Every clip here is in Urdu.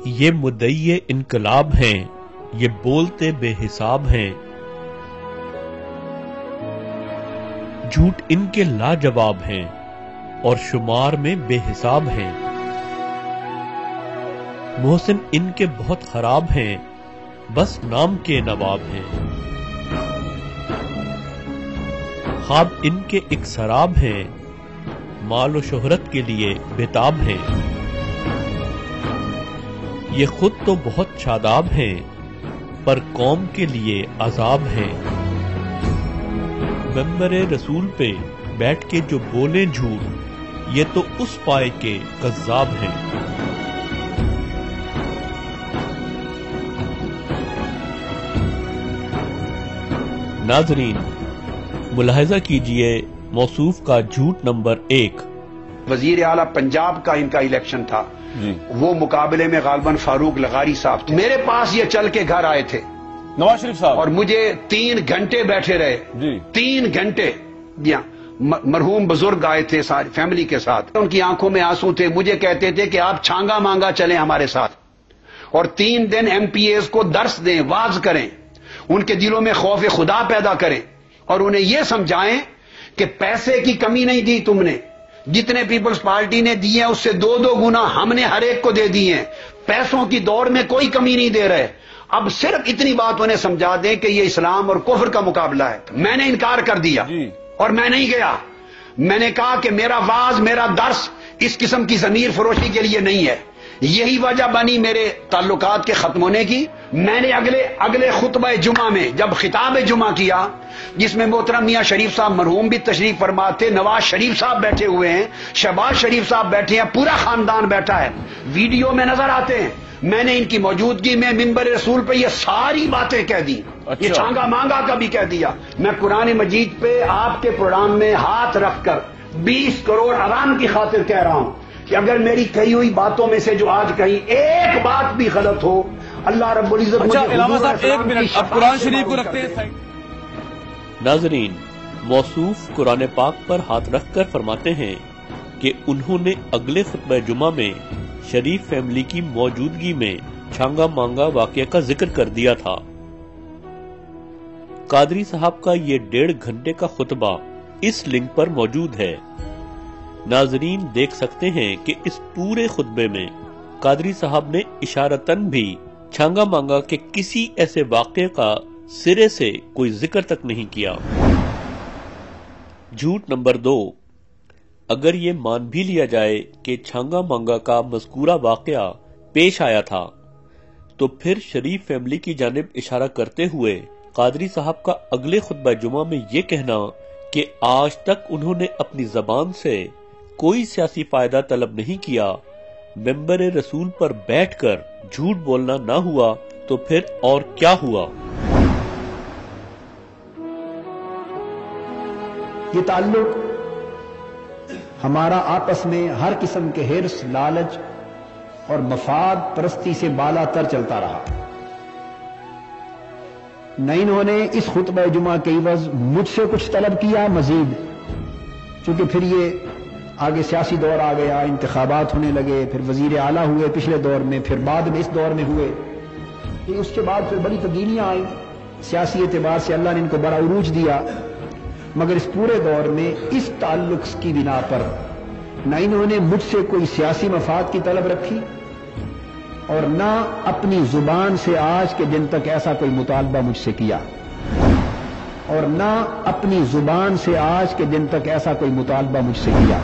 یہ مدعی انقلاب ہیں، یہ بولتے بے حساب ہیں، جھوٹ ان کے لاجواب ہیں اور شمار میں بے حساب ہیں۔ محسن ان کے بہت خراب ہیں، بس نام کے نواب ہیں۔ خواب ان کے ایک سراب ہیں، مال و شہرت کے لیے بےتاب ہیں۔ یہ خود تو بہت شاداب ہیں، پر قوم کے لیے عذاب ہیں۔ ممبر رسول پہ بیٹھ کے جو بولیں جھوٹ، یہ تو اس پائے کے کذاب ہیں۔ ناظرین، ملاحظہ کیجئے موصوف کا جھوٹ نمبر 1۔ وزیر اعلیٰ پنجاب کا ان کا الیکشن تھا، وہ مقابلے میں غالباً فاروق لغاری صاحب تھے۔ میرے پاس یہ چل کے گھر آئے تھے نواز شریف صاحب، اور مجھے 3 گھنٹے بیٹھے رہے، 3 گھنٹے۔ مرحوم بزرگ آئے تھے ساری فیملی کے ساتھ، ان کی آنکھوں میں آنسو تھے، مجھے کہتے تھے کہ آپ چھانگا مانگا چلیں ہمارے ساتھ، اور 3 دن ایم پی ایز کو درس دیں، واز کریں، ان کے دلوں میں خوف خدا پیدا کریں، اور انہیں یہ سمجھائیں کہ پیسے کی کمی نہیں دی تم نے، جتنے پیپلز پارٹی نے دیے ہیں اس سے 2 گنا ہم نے ہر ایک کو دے دیے ہیں، پیسوں کی دور میں کوئی کمی نہیں دے رہے۔ اب صرف اتنی بات انہیں سمجھا دیں کہ یہ اسلام اور کفر کا مقابلہ ہے۔ میں نے انکار کر دیا اور میں نہیں گیا۔ میں نے کہا کہ میرا واز، میرا درس اس قسم کی ضمیر فروشی کے لیے نہیں ہے۔ یہی وجہ بنی میرے تعلقات کے ختم ہونے کی۔ میں نے اگلے خطبہ جمعہ میں جب خطاب جمعہ کیا، جس میں محترم میاں شریف صاحب مرحوم بھی تشریف فرما تھے، نواز شریف صاحب بیٹھے ہوئے ہیں، شہباز شریف صاحب بیٹھے ہیں، پورا خاندان بیٹھا ہے، ویڈیو میں نظر آتے ہیں، میں نے ان کی موجودگی میں منبر رسول پہ یہ ساری باتیں کہہ دی، یہ چھانگا مانگا کا بھی کہہ دیا۔ میں قرآن مجید پہ آپ کے پروگرام میں ہاتھ رکھ کر 20 کروڑ عوام کی خاطر کہہ رہا ہوں کہ اگر میری کہی ہوئی باتوں میں سے جو آج کہیں ایک بات بھی غلط ہو، اللہ رب العزت مجھے علامہ صاحب 1 منٹ، اب قرآن شریف کو رکھتے ہیں۔ ناظرین، موصوف قرآن پاک پر ہاتھ رکھ کر فرماتے ہیں کہ انہوں نے اگلے خطبہ جمعہ میں شریف فیملی کی موجودگی میں چھانگا مانگا واقعہ کا ذکر کر دیا تھا۔ قادری صاحب کا یہ 1.5 گھنٹے کا خطبہ اس لنک پر موجود ہے۔ ناظرین دیکھ سکتے ہیں کہ اس پورے خطبے میں قادری صاحب نے اشارتاً بھی چھانگا مانگا کے کسی ایسے واقعے کا سرے سے کوئی ذکر تک نہیں کیا۔ جھوٹ نمبر 2، اگر یہ مان بھی لیا جائے کہ چھانگا مانگا کا مذکورہ واقعہ پیش آیا تھا، تو پھر شریف فیملی کی جانب اشارہ کرتے ہوئے قادری صاحب کا اگلے خطبہ جمعہ میں یہ کہنا کہ آج تک انہوں نے اپنی زبان سے کوئی سیاسی فائدہ طلب نہیں کیا، ممبر رسول پر بیٹھ کر جھوٹ بولنا نہ ہوا تو پھر اور کیا ہوا؟ یہ تعلق ہمارا آپس میں ہر قسم کے حرص، لالچ اور مفاد پرستی سے بالا تر چلتا رہا۔ نہ انہوں نے اس خطبہ جمعہ کے عوض مجھ سے کچھ طلب کیا مزید، چونکہ پھر یہ آگے سیاسی دور آ گیا، انتخابات ہونے لگے، پھر وزیر اعلیٰ ہوئے پچھلے دور میں، پھر بعد میں اس دور میں ہوئے، اس کے بعد پھر بڑی تبدیلیاں آئیں، سیاسی اعتبار سے اللہ نے ان کو بڑا عروج دیا، مگر اس پورے دور میں اس تعلق کی بنا پر نہ انہوں نے مجھ سے کوئی سیاسی مفاد کی طلب رکھی، اور نہ اپنی زبان سے آج کے دن تک ایسا کوئی مطالبہ مجھ سے کیا، اور نہ اپنی زبان سے آج کے دن تک ایسا کوئی مطالبہ مجھ سے کیا۔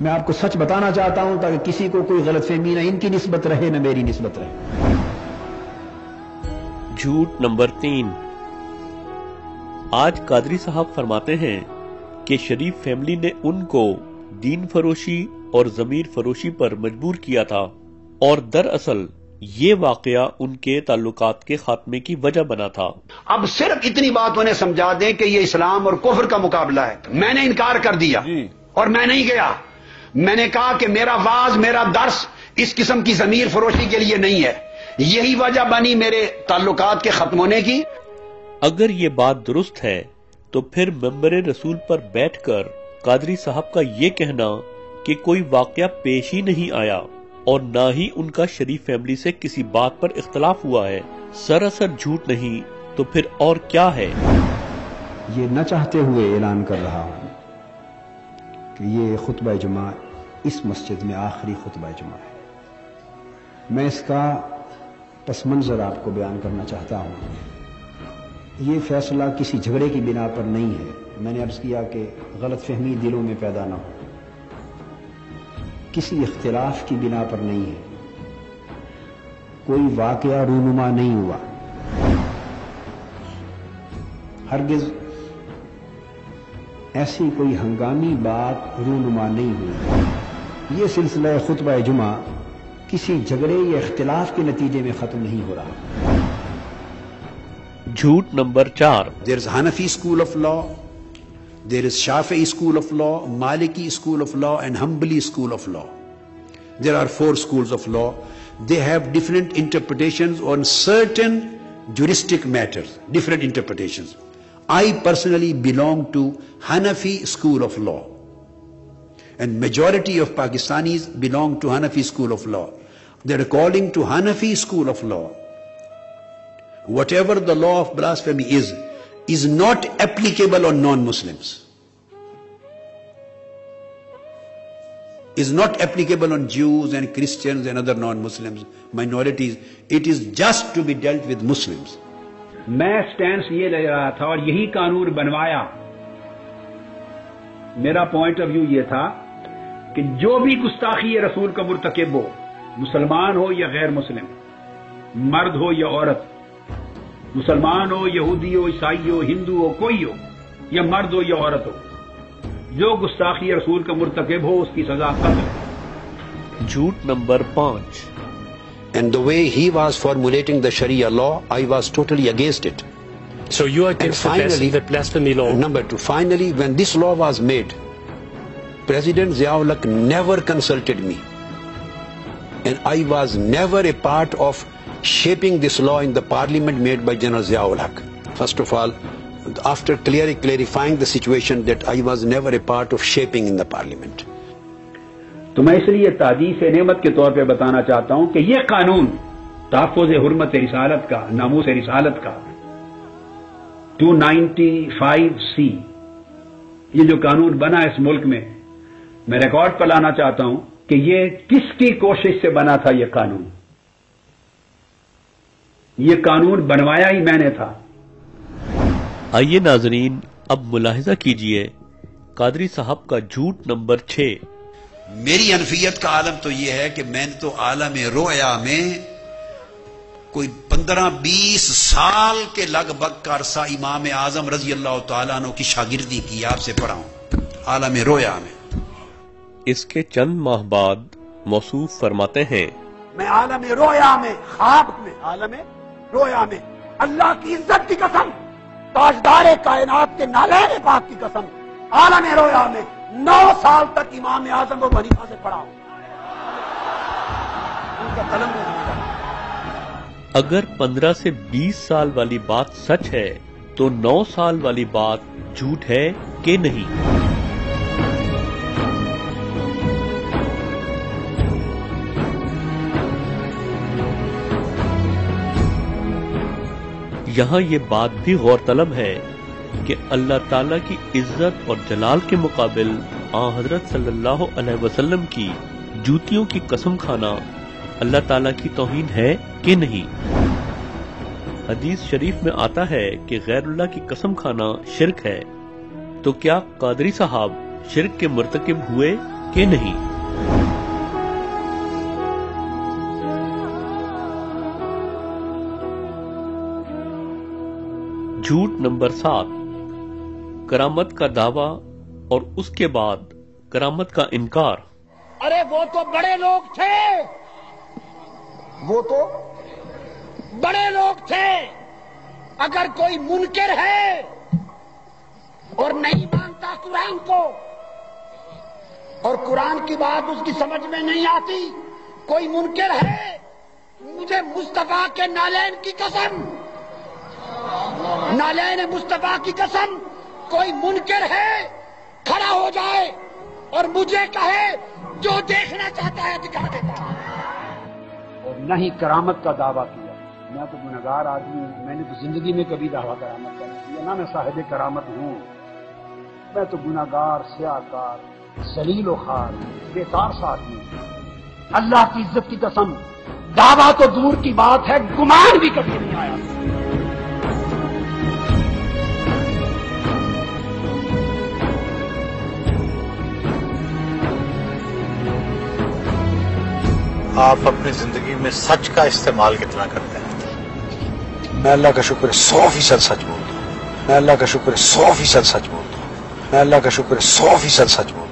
میں آپ کو سچ بتانا چاہتا ہوں تاکہ کسی کو کوئی غلط فہمی نہ ان کی نسبت رہے نہ میری نسبت رہے۔ جھوٹ نمبر 3، آج قادری صاحب فرماتے ہیں کہ شریف فیملی نے ان کو دین فروشی اور ضمیر فروشی پر مجبور کیا تھا، اور دراصل یہ واقعہ ان کے تعلقات کے خاتمے کی وجہ بنا تھا۔ اب صرف اتنی بات انہیں سمجھا دیں کہ یہ اسلام اور کفر کا مقابلہ ہے۔ میں نے انکار کر دیا اور میں نہیں گیا۔ میں نے کہا کہ میرا واز، میرا درس اس قسم کی ضمیر فروشی کے لیے نہیں ہے۔ یہی وجہ بنی میرے تعلقات کے ختم ہونے کی۔ اگر یہ بات درست ہے تو پھر ممبر رسول پر بیٹھ کر قادری صاحب کا یہ کہنا کہ کوئی واقعہ پیش ہی نہیں آیا، اور نہ ہی ان کا شریف فیملی سے کسی بات پر اختلاف ہوا ہے۔ سراسر جھوٹ نہیں تو پھر اور کیا ہے؟ یہ نہ چاہتے ہوئے اعلان کر رہا ہوں کہ یہ خطبہ جمعہ اس مسجد میں آخری خطبہ جمعہ ہے۔ میں اس کا پس منظر آپ کو بیان کرنا چاہتا ہوں۔ یہ فیصلہ کسی جھگڑے کی بنا پر نہیں ہے۔ میں نے عرض کیا کہ غلط فہمی دلوں میں پیدا نہ ہو، کسی اختلاف کی بنا پر نہیں ہے، کوئی واقعہ رونما نہیں ہوا، ہرگز ایسی کوئی ہنگامی بات رونما نہیں ہوئی۔ یہ سلسلہ خطبہ جمعہ کسی جھگڑے یا اختلاف کے نتیجے میں ختم نہیں ہو رہا۔ جھوٹ number 4۔ There is Hanafi school of law, there is Shafi'i school of law, Maliki school of law and Hanbali school of law. There are 4 schools of law. They have different interpretations on certain juristic matters, different interpretations. I personally belong to Hanafi school of law, and majority of Pakistanis belong to Hanafi school of law. That according to Hanafi school of law, whatever the law of blasphemy is not applicable on non-Muslims, is not applicable on Jews and Christians and other non-Muslims, minorities. It is just to be dealt with Muslims. میں سٹینس یہ لے رہا تھا اور یہی قانون بنوایا۔ میرا پوائنٹ آف ویو یہ تھا کہ جو بھی گستاخی رسول کا مرتکب ہو، مسلمان ہو یا غیر مسلم، مرد ہو یا عورت، مسلمان ہو، یہودی ہو، عیسائی ہو، ہندو ہو، کوئی ہو، یا مرد ہو یا عورت ہو، جو گستاخی رسول کا مرتکب ہو اس کی سزا قتل ہے۔ جھوٹ number 5۔ And the way he was formulating the Sharia law, I was totally against it. So you are against the blasphemy law? Number 2, finally, when this law was made, President Ziaul Haq never consulted me. And I was never a part of shaping this law in the parliament made by General Ziaul Haq. First of all, after clarifying the situation, that I was never a part of shaping in the parliament. تو میں اس لیے تعدیث نعمت کے طور پہ بتانا چاہتا ہوں کہ یہ قانون تحفظ حرمت رسالت کا، ناموس رسالت کا 295C، یہ جو قانون بنا اس ملک میں ریکارڈ پر لانا چاہتا ہوں کہ یہ کس کی کوشش سے بنا تھا۔ یہ قانون بنوایا ہی میں نے تھا۔ آئیے ناظرین اب ملاحظہ کیجئے قادری صاحب کا جھوٹ نمبر 6۔ میری حنفیت کا عالم تو یہ ہے کہ میں نے تو عالم رویا میں کوئی 15-20 سال کے لگ بھگ کا عرصہ امام اعظم رضی اللہ تعالیٰ عنہ کی شاگردی کی، آپ سے پڑھا ہوں عالم رویا میں۔ اس کے چند ماہ بعد موصوف فرماتے ہیں، میں عالم رویا میں، خواب میں، عالم رویا میں اللہ کی عزت کی قسم، تاجدار کائنات کے نالین پاک کی قسم، عالم رویا میں 9 سال تک امام اعظم ابو حنیفہ سے پڑھا ہوں۔ ان کا قلم ہے۔ اگر 15 سے 20 سال والی بات سچ ہے تو 9 سال والی بات جھوٹ ہے کہ نہیں؟ یہاں یہ بات بھی غور طلب ہے کہ اللہ تعالیٰ کی عزت اور جلال کے مقابل آن حضرت صلی اللہ علیہ وسلم کی جوتیوں کی قسم کھانا اللہ تعالیٰ کی توہین ہے کہ نہیں؟ حدیث شریف میں آتا ہے کہ غیر اللہ کی قسم کھانا شرک ہے، تو کیا قادری صاحب شرک کے مرتکب ہوئے کہ نہیں؟ جھوٹ نمبر 7۔ کرامت کا دعویٰ اور اس کے بعد کرامت کا انکار۔ ارے وہ تو بڑے لوگ تھے، وہ تو بڑے لوگ تھے۔ اگر کوئی منکر ہے اور نہیں مانتا قرآن کو اور قرآن کی بات اس کی سمجھ میں نہیں آتی، کوئی منکر ہے، مجھے مصطفیٰ کے نالین کی قسم، نالین مصطفیٰ کی قسم، کوئی منکر ہے کھڑا ہو جائے اور مجھے کہے جو دیکھنا چاہتا ہے دکھا دیتا ہے۔ نہ ہی کرامت کا دعویٰ کیا. میں تو گنہگار آدمی ہوں، میں نے تو زندگی میں کبھی دعویٰ کرامت کا نہیں کیا، نہ میں صاحب کرامت ہوں. میں تو گنہگار، سیاہکار، ذلیل و خوار، بیکار سا آدمی ہوں. اللہ کی عزت کی قسم، دعویٰ تو دور کی بات ہے، گمان بھی کبھی نہیں آیا. آپ اپنی زندگی میں سچ کا استعمال کتنا کرتے ہیں؟ میں اللہ کا شکر ہے 100% سچ بولتا ہوں. میں اللہ کا شکر ہے 100% سچ بولتا ہوں. میں اللہ کا شکر ہے 100% سچ بولتا ہوں.